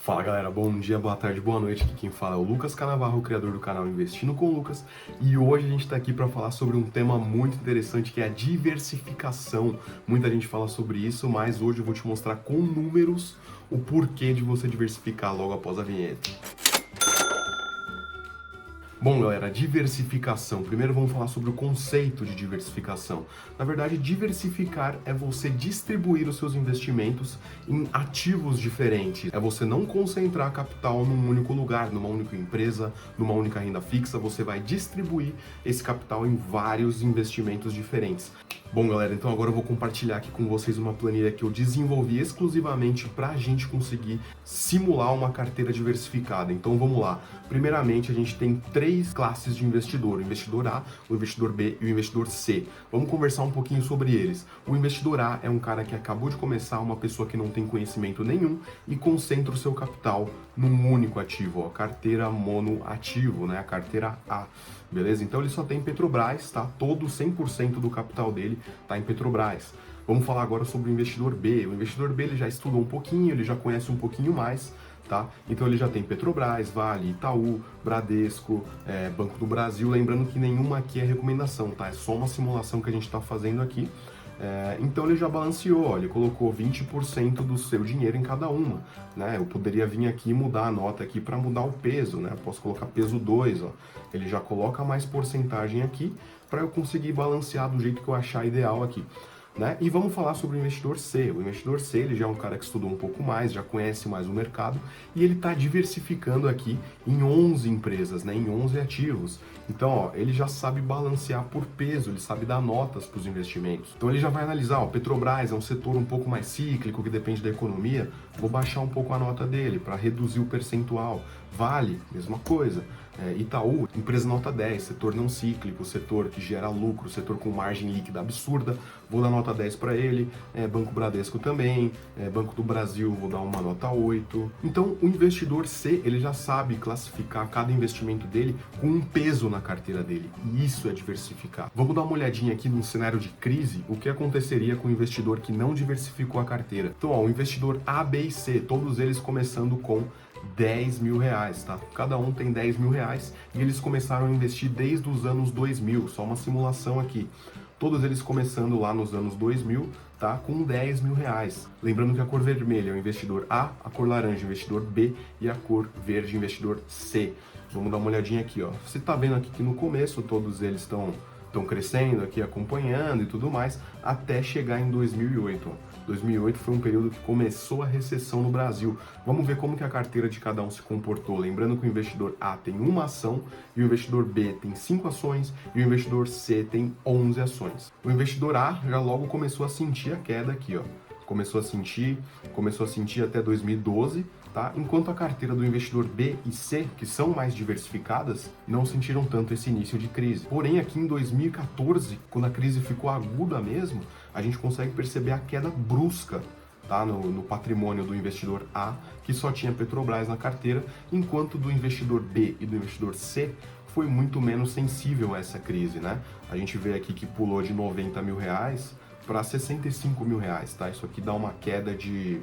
Fala galera, bom dia, boa tarde, boa noite. Aqui quem fala é o Lucas Canavarro, criador do canal Investindo com Lucas, e hoje a gente está aqui para falar sobre um tema muito interessante que é a diversificação. Muita gente fala sobre isso, mas hoje eu vou te mostrar com números o porquê de você diversificar logo após a vinheta. Bom, galera, diversificação. Primeiro vamos falar sobre o conceito de diversificação. Na verdade, diversificar é você distribuir os seus investimentos em ativos diferentes. É você não concentrar capital num único lugar, numa única empresa, numa única renda fixa. Você vai distribuir esse capital em vários investimentos diferentes. Bom, galera, então agora eu vou compartilhar aqui com vocês uma planilha que eu desenvolvi exclusivamente para a gente conseguir simular uma carteira diversificada. Então vamos lá. Primeiramente, a gente tem três classes de investidor: o investidor A, o investidor B e o investidor C. Vamos conversar um pouquinho sobre eles. O investidor A é um cara que acabou de começar, uma pessoa que não tem conhecimento nenhum e concentra o seu capital num único ativo, ó, carteira monoativo, né? A carteira A. Beleza? Então ele só tem Petrobras, tá? Todo 100% do capital dele tá em Petrobras. Vamos falar agora sobre o investidor B. O investidor B ele já estudou um pouquinho, ele já conhece um pouquinho mais, tá? Então ele já tem Petrobras, Vale, Itaú, Bradesco, Banco do Brasil. Lembrando que nenhuma aqui é recomendação, tá? É só uma simulação que a gente está fazendo aqui. Então ele já balanceou, ó, ele colocou 20% do seu dinheiro em cada uma, né? Eu poderia vir aqui e mudar a nota aqui para mudar o peso, né? Eu posso colocar peso 2, ó. Ele já coloca mais porcentagem aqui para eu conseguir balancear do jeito que eu achar ideal aqui. Né? E vamos falar sobre o investidor C. O investidor C ele já é um cara que estudou um pouco mais, já conhece mais o mercado e ele está diversificando aqui em 11 empresas, né? Em 11 ativos. Então, ó, ele já sabe balancear por peso, ele sabe dar notas para os investimentos. Então ele já vai analisar, ó, Petrobras é um setor um pouco mais cíclico, que depende da economia, vou baixar um pouco a nota dele para reduzir o percentual. Vale, mesma coisa. Itaú, empresa nota 10, setor não cíclico, setor que gera lucro, setor com margem líquida absurda, vou dar nota 10 para ele. Banco Bradesco também, Banco do Brasil, vou dar uma nota 8. Então o investidor C, ele já sabe classificar cada investimento dele com um peso na carteira dele, e isso é diversificar. Vamos dar uma olhadinha aqui num cenário de crise, o que aconteceria com o investidor que não diversificou a carteira. Então, ó, o investidor A, B e C, todos eles começando com 10 mil reais, tá? Cada um tem 10 mil reais e eles começaram a investir desde os anos 2000, só uma simulação aqui. Todos eles começando lá nos anos 2000, tá? Com 10 mil reais. Lembrando que a cor vermelha é o investidor A, a cor laranja é o investidor B e a cor verde é o investidor C. Vamos dar uma olhadinha aqui, ó. Você tá vendo aqui que no começo todos eles estão crescendo aqui, acompanhando e tudo mais, até chegar em 2008. 2008 foi um período que começou a recessão no Brasil. Vamos ver como que a carteira de cada um se comportou. Lembrando que o investidor A tem uma ação, e o investidor B tem 5 ações, e o investidor C tem 11 ações. O investidor A já logo começou a sentir a queda aqui, ó. Começou a sentir até 2012, tá? Enquanto a carteira do investidor B e C, que são mais diversificadas, não sentiram tanto esse início de crise. Porém, aqui em 2014, quando a crise ficou aguda mesmo, a gente consegue perceber a queda brusca, tá? No patrimônio do investidor A, que só tinha Petrobras na carteira, enquanto do investidor B e do investidor C foi muito menos sensível a essa crise, né? A gente vê aqui que pulou de 90 mil reais para 65 mil reais, tá? Isso aqui dá uma queda de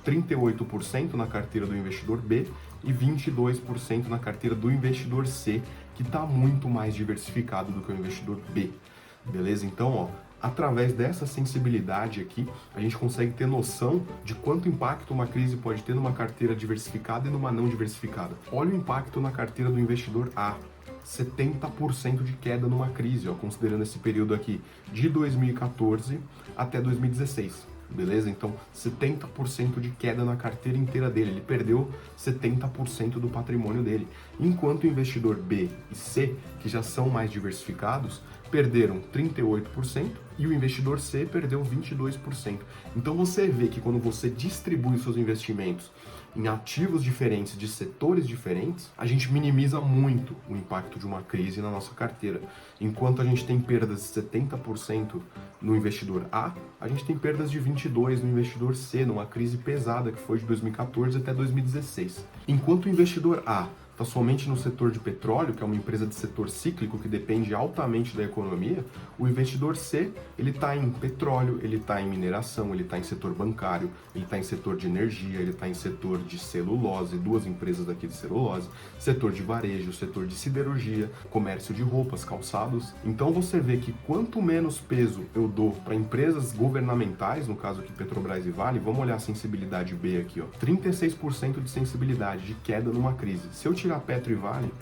38% na carteira do investidor B e 22% na carteira do investidor C, que está muito mais diversificado do que o investidor B, beleza? Então, ó, através dessa sensibilidade aqui, a gente consegue ter noção de quanto impacto uma crise pode ter numa carteira diversificada e numa não diversificada. Olha o impacto na carteira do investidor A. 70% de queda numa crise, ó, considerando esse período aqui de 2014 até 2016, beleza? Então, 70% de queda na carteira inteira dele, ele perdeu 70% do patrimônio dele. Enquanto o investidor B e C, que já são mais diversificados, perderam 38% e o investidor C perdeu 22%. Então você vê que quando você distribui seus investimentos em ativos diferentes, de setores diferentes, a gente minimiza muito o impacto de uma crise na nossa carteira. Enquanto a gente tem perdas de 70% no investidor A, a gente tem perdas de 22% no investidor C, numa crise pesada que foi de 2014 até 2016. Enquanto o investidor A está somente no setor de petróleo, que é uma empresa de setor cíclico que depende altamente da economia, o investidor C, ele está em petróleo, ele está em mineração, ele está em setor bancário, ele está em setor de energia, ele está em setor de celulose, 2 empresas daqui de celulose, setor de varejo, setor de siderurgia, comércio de roupas, calçados. Então você vê que quanto menos peso eu dou para empresas governamentais, no caso aqui Petrobras e Vale, vamos olhar a sensibilidade B aqui, ó, 36% de sensibilidade de queda numa crise. Se eu tirar Petro e Vale,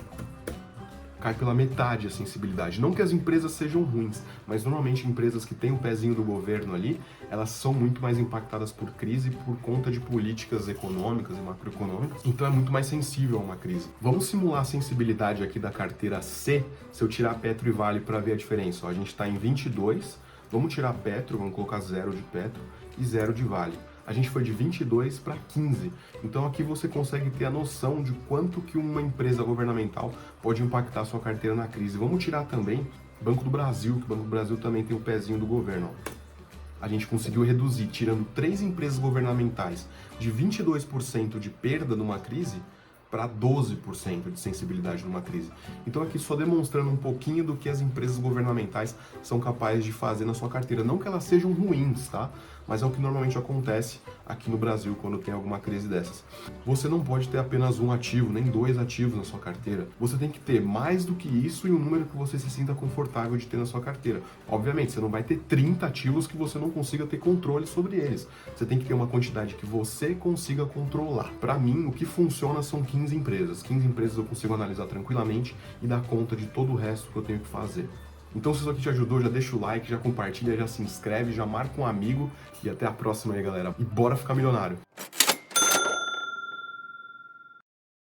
cai pela metade a sensibilidade. Não que as empresas sejam ruins, mas normalmente empresas que têm um pezinho do governo ali, elas são muito mais impactadas por crise por conta de políticas econômicas e macroeconômicas, então é muito mais sensível a uma crise. Vamos simular a sensibilidade aqui da carteira C, se eu tirar Petro e Vale para ver a diferença. Ó, a gente está em 22, vamos tirar Petro, vamos colocar 0 de Petro e 0 de Vale. A gente foi de 22 para 15. Então aqui você consegue ter a noção de quanto que uma empresa governamental pode impactar a sua carteira na crise. Vamos tirar também Banco do Brasil, que o Banco do Brasil também tem o pezinho do governo. Ó. A gente conseguiu reduzir, tirando 3 empresas governamentais, de 22% de perda numa crise para 12% de sensibilidade numa crise. Então aqui só demonstrando um pouquinho do que as empresas governamentais são capazes de fazer na sua carteira. Não que elas sejam ruins, tá? Mas é o que normalmente acontece aqui no Brasil quando tem alguma crise dessas. Você não pode ter apenas um ativo, nem 2 ativos na sua carteira. Você tem que ter mais do que isso e um número que você se sinta confortável de ter na sua carteira. Obviamente, você não vai ter 30 ativos que você não consiga ter controle sobre eles. Você tem que ter uma quantidade que você consiga controlar. Para mim, o que funciona são 15 empresas. 15 empresas eu consigo analisar tranquilamente e dar conta de todo o resto que eu tenho que fazer. Então se isso aqui te ajudou, já deixa o like, já compartilha, já se inscreve, já marca um amigo e até a próxima aí, galera. E bora ficar milionário!